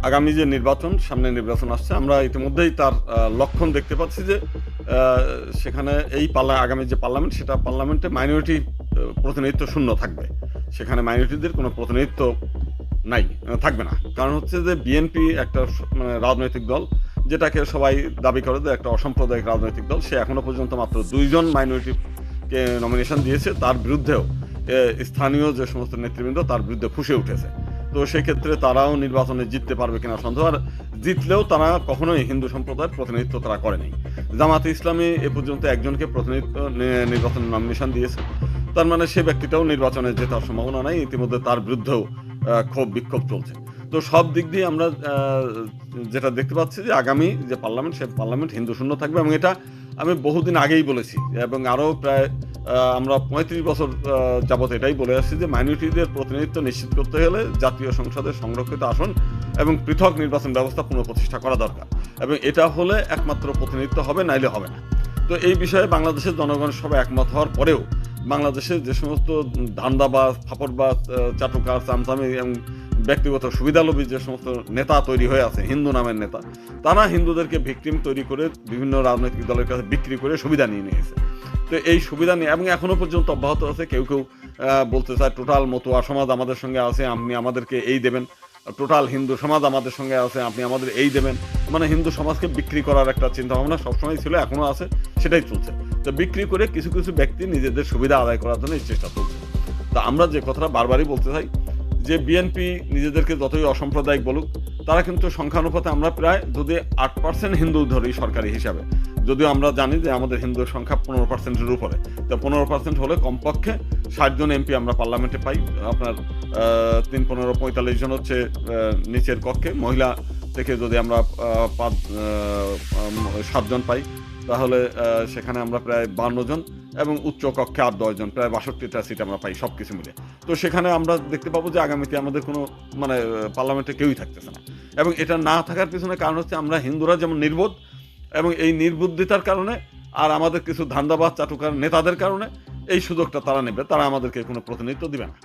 আগামী যে নির্বাচন, সামনে নির্বাচন আসছে, আমরা ইতিমধ্যেই তার লক্ষণ দেখতে পাচ্ছি যে সেখানে এই আগামী যে পার্লামেন্ট, সেটা পার্লামেন্টে মাইনরিটি প্রতিনিধিত্ব শূন্য থাকবে। সেখানে মাইনরিটিদের কোনো প্রতিনিধিত্ব নাই, থাকবে না। কারণ হচ্ছে যে বিএনপি একটা মানে রাজনৈতিক দল, যেটাকে সবাই দাবি করে যে একটা অসাম্প্রদায়িক রাজনৈতিক দল। সে এখনো পর্যন্ত মাত্র 2জন মাইনরিটিকে নমিনেশন দিয়েছে, তার বিরুদ্ধেও স্থানীয় যে সমস্ত নেতৃবৃন্দ তার বিরুদ্ধে ফুঁসে উঠেছে। তো সেক্ষেত্রে তারাও নির্বাচনে জিততে পারবে কিনা সন্দেহ। আর জিতলেও তারা কখনোই হিন্দু সম্প্রদায়ের প্রতিনিধিত্ব তারা করেনি। জামাতে ইসলামী এ পর্যন্ত একজনকে প্রতিনিধিত্ব নির্বাচনে নমিনেশন দিয়েছে, তার মানে সে ব্যক্তিটাও নির্বাচনে জেতার সম্ভাবনা নাই। ইতিমধ্যে তার বিরুদ্ধেও ক্ষোভ বিক্ষোভ চলছে। তো সব দিক দিয়ে আমরা যেটা দেখতে পাচ্ছি যে আগামী যে পার্লামেন্ট, সে পার্লামেন্ট হিন্দু শূন্য থাকবে। এবং এটা আমি বহুদিন আগেই বলেছি, এবং আরও প্রায় আমরা 35 বছর যাবৎ এটাই বলে আসছি যে মাইনরিটিদের প্রতিনিধিত্ব নিশ্চিত করতে হলে জাতীয় সংসদের সংরক্ষিত আসন এবং পৃথক নির্বাচন ব্যবস্থা পুনঃপ্রতিষ্ঠা করা দরকার। এবং এটা হলে একমাত্র প্রতিনিধিত্ব হবে, নাইলে হবে না। তো এই বিষয়ে বাংলাদেশের জনগণ সবাই একমত হওয়ার পরেও বাংলাদেশের যে সমস্ত ধান্দাবাজ, ফাপড়বাজ, চাটুকার, চামচামি এবং ব্যক্তিগত সুবিধালোভী যে সমস্ত নেতা তৈরি হয়ে আছে, হিন্দু নামের নেতা, তারা হিন্দুদেরকে ভিকটিম তৈরি করে বিভিন্ন রাজনৈতিক দলের কাছে বিক্রি করে সুবিধা নিয়ে নিয়েছে। তো এই সুবিধা নিয়ে এবং এখনো পর্যন্ত অব্যাহত আছে। কেউ কেউ বলতে চায় টোটাল মতুয়া সমাজ আমাদের সঙ্গে আছে, আপনি আমাদেরকে এই দেবেন। টোটাল হিন্দু সমাজ আমাদের সঙ্গে আছে, আপনি আমাদের এই দেবেন। মানে হিন্দু সমাজকে বিক্রি করার একটা চিন্তাভাবনা সবসময় ছিল, এখনো আছে, সেটাই চলছে। তো বিক্রি করে কিছু কিছু ব্যক্তি নিজেদের সুবিধা আদায় করার জন্য এই চেষ্টা চলছে। তা আমরা যে কথাটা বারবারই বলতে চাই যে বিএনপি নিজেদেরকে যতই অসাম্প্রদায়িক বলুক, তারা কিন্তু সংখ্যানুপাতে আমরা প্রায় যদি 8% হিন্দু ধরি সরকারি হিসাবে, যদিও আমরা জানি যে আমাদের হিন্দুর সংখ্যা 15%-এর উপরে। তো 15% হলে কমপক্ষে 60 জন এমপি আমরা পার্লামেন্টে পাই। আপনার 3, 15, 45 জন হচ্ছে নিচের কক্ষে, মহিলা থেকে যদি আমরা 7 জন পাই, তাহলে সেখানে আমরা প্রায় 52 জন, এবং উচ্চ কক্ষে 8-10 জন, প্রায় 62টা সিট আমরা পাই সব কিছু মিলে। তো সেখানে আমরা দেখতে পাবো যে আগামীতে আমাদের কোনো মানে পার্লামেন্টে কেউই থাকতেছে না। এবং এটা না থাকার পিছনে কারণ হচ্ছে আমরা হিন্দুরা যেমন নির্বোধ, এবং এই নির্বুদ্ধিতার কারণে আর আমাদের কিছু ধান্দাবাজ চাটুকার নেতাদের কারণে এই সুযোগটা তারা নেবে, তারা আমাদেরকে কোনো প্রতিনিধিত্ব দিবে না।